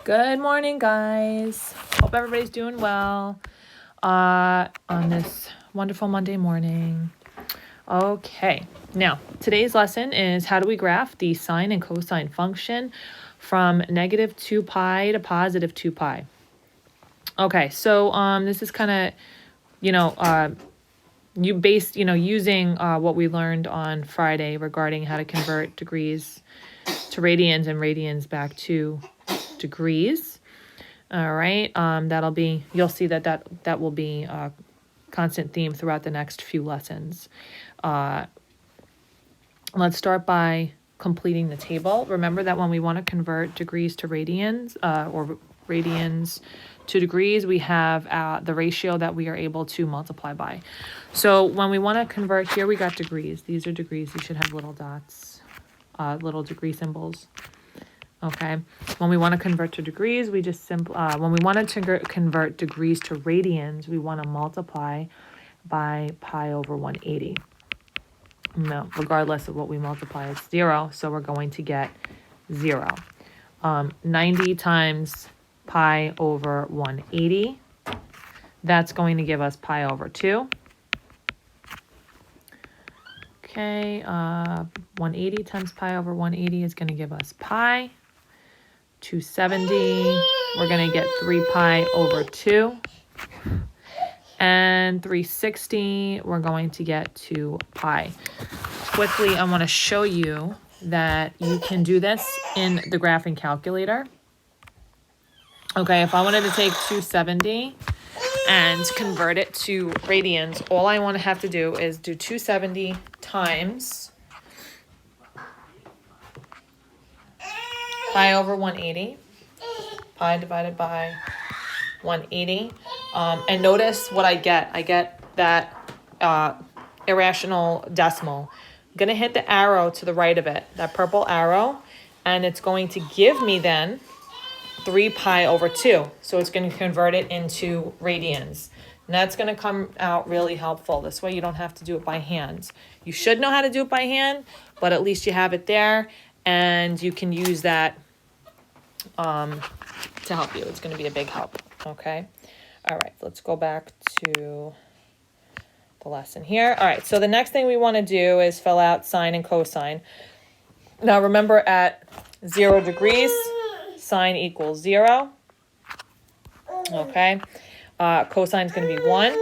Good morning, guys. Hope everybody's doing well on this wonderful Monday morning. Okay, now today's lesson is how do we graph the sine and cosine function from negative 2 pi to positive 2 pi. Okay, so this is kind of, using what we learned on Friday regarding how to convert degrees to radians and radians back to degrees. All right, you'll see that will be a constant theme throughout the next few lessons. Let's start by completing the table. Remember that when we want to convert degrees to radians or radians to degrees, we have the ratio that we are able to multiply by. So when we want to convert, here we got degrees. These are degrees. You should have little dots, little degree symbols. Okay, when we want to convert to degrees, we just when we want to convert degrees to radians, we want to multiply by pi over 180. No, regardless of what we multiply, it's 0, so we're going to get 0. 90 times pi over 180, that's going to give us pi over 2. Okay, 180 times pi over 180 is going to give us pi. 270, we're going to get 3 pi over 2. And 360, we're going to get 2 pi. Quickly, I want to show you that you can do this in the graphing calculator. Okay, if I wanted to take 270 and convert it to radians, all I want to have to do is do 270 times pi over 180, pi divided by 180. And notice what I get. I get that irrational decimal. I'm going to hit the arrow to the right of it, that purple arrow, and it's going to give me then 3 pi over 2. So it's going to convert it into radians. And that's going to come out really helpful. This way you don't have to do it by hand. You should know how to do it by hand, but at least you have it there, and you can use that to help you. It's going to be a big help. Okay. All right. Let's go back to the lesson here. All right. So the next thing we want to do is fill out sine and cosine. Now remember, at 0 degrees, sine equals 0. Okay. Cosine is going to be 1.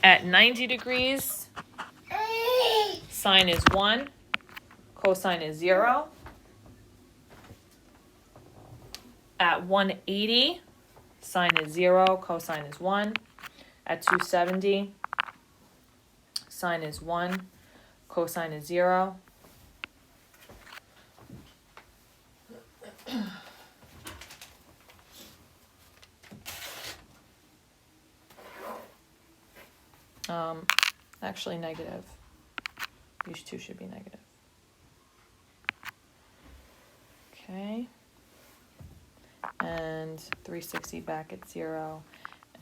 At 90 degrees, sine is 1. Cosine is 0. At 180, sine is 0, cosine is 1. At 270, sine is 1, cosine is 0. Actually negative. These two should be negative. Okay. And 360 back at 0,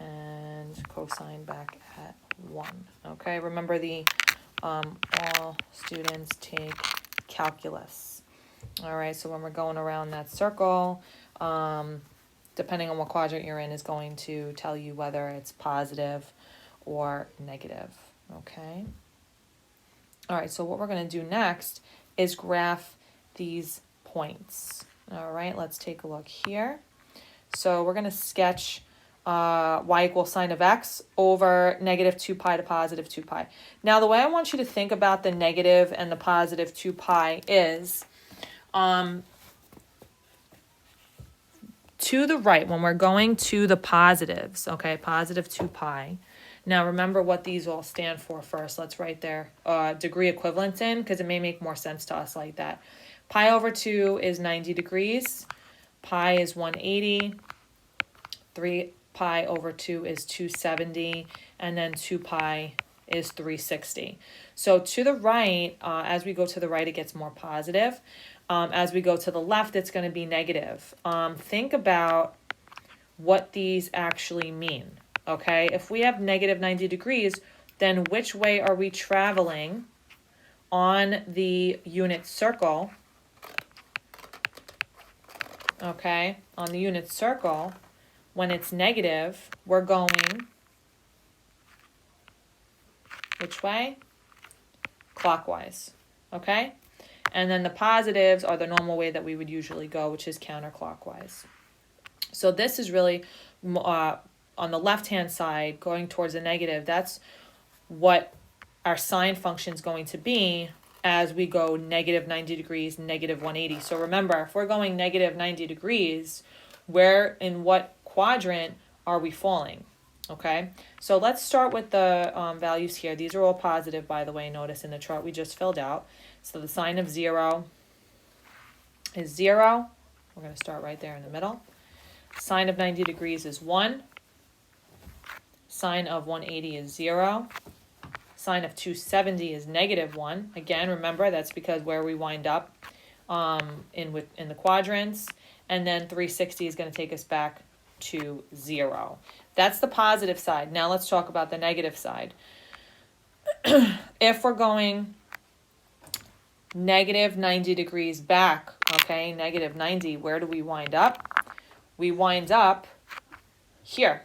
and cosine back at 1. Okay, remember all students take calculus. All right, so when we're going around that circle, depending on what quadrant you're in, is going to tell you whether it's positive or negative. Okay. All right, so what we're going to do next is graph these points. All right, let's take a look here. So we're going to sketch y equals sine of x over negative 2 pi to positive 2 pi. Now, the way I want you to think about the negative and the positive 2 pi is to the right, when we're going to the positives, okay, positive 2 pi. Now, remember what these all stand for first. Let's write their degree equivalents in, because it may make more sense to us like that. Pi over 2 is 90 degrees. Pi is 180. 3 pi over 2 is 270. And then 2 pi is 360. So to the right, as we go to the right, it gets more positive. As we go to the left, it's going to be negative. Think about what these actually mean. Okay, if we have negative 90 degrees, then which way are we traveling on the unit circle okay, on the unit circle, when it's negative, we're going which way? Clockwise, okay? And then the positives are the normal way that we would usually go, which is counterclockwise. So this is really on the left-hand side, going towards the negative. That's what our sine function is going to be as we go negative 90 degrees, negative 180. So remember, if we're going negative 90 degrees, where in what quadrant are we falling? Okay, so let's start with the values here. These are all positive, by the way, notice in the chart we just filled out. So the sine of 0 is 0. We're going to start right there in the middle. Sine of 90 degrees is 1. Sine of 180 is 0. Sine of 270 is negative 1. Again, remember, that's because where we wind up in the quadrants. And then 360 is going to take us back to 0. That's the positive side. Now let's talk about the negative side. If we're going negative 90 degrees back, okay, negative 90, where do we wind up? We wind up here,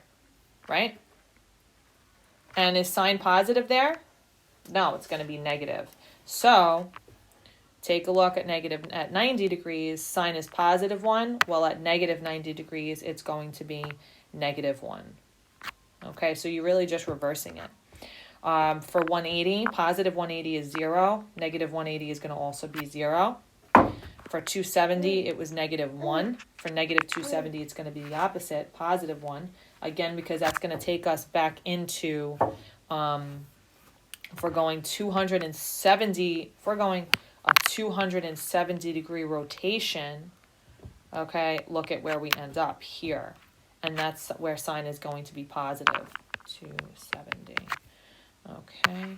right? And is sine positive there? No, it's going to be negative. So take a look at 90 degrees. Sine is positive 1. Well, at negative 90 degrees, it's going to be negative 1. Okay, so you're really just reversing it. For 180, positive 180 is 0. Negative 180 is going to also be 0. For 270, it was negative 1. For negative 270, it's going to be the opposite, positive 1. Again, because that's going to take us back into, if we're going 270, if we're going a 270 degree rotation, okay, look at where we end up here. And that's where sine is going to be positive, 270. Okay.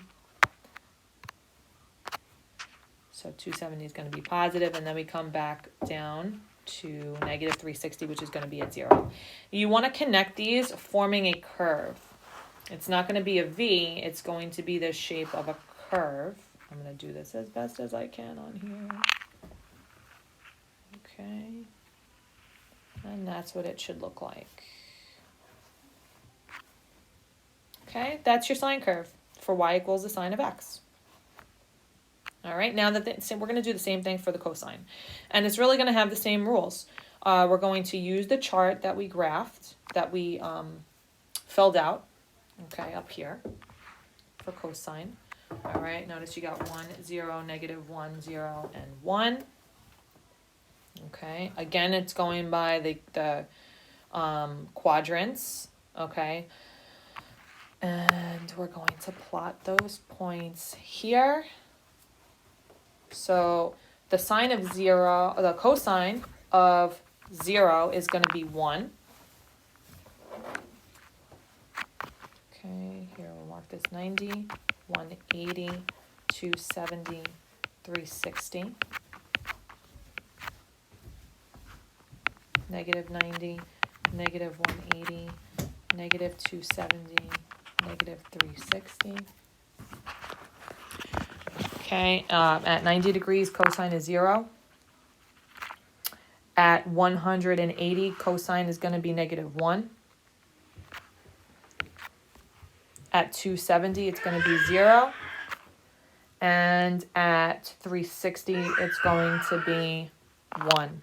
So 270 is going to be positive, and then we come back down to negative 360, which is going to be at 0. You want to connect these forming a curve. It's not going to be a V, it's going to be the shape of a curve. I'm going to do this as best as I can on here. Okay. And that's what it should look like. Okay, that's your sine curve for y equals the sine of x. All right, now that we're going to do the same thing for the cosine. And it's really going to have the same rules. We're going to use the chart that we graphed, that we filled out, okay, up here for cosine. All right, notice you got 1, 0, negative 1, 0, and 1. Okay, again, it's going by the quadrants, okay? And we're going to plot those points here. So the sine of 0, the cosine of 0 is going to be 1. Okay, here we'll mark this 90, 180, 270, 360. Negative 90, negative 180, negative 270, negative 360. Okay, at 90 degrees, cosine is 0. At 180, cosine is going to be negative 1. At 270, it's going to be 0. And at 360, it's going to be 1.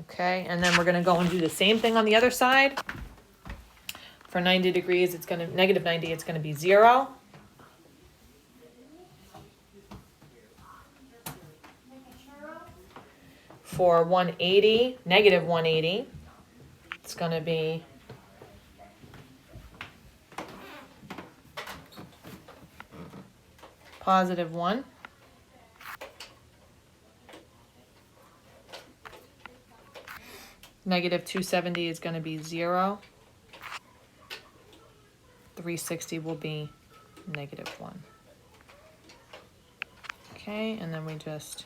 Okay, and then we're going to go and do the same thing on the other side. For 90 degrees, it's going to, negative 90, it's going to be 0. For 180, negative 180, it's going to be positive 1. Negative 270 is going to be 0. 360 will be negative 1. Okay, and then we just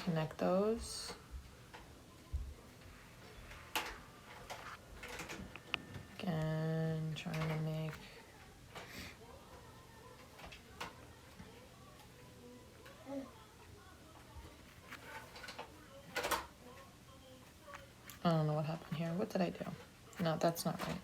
connect those. Again, trying to make I don't know what happened here. What did I do? No, that's not right.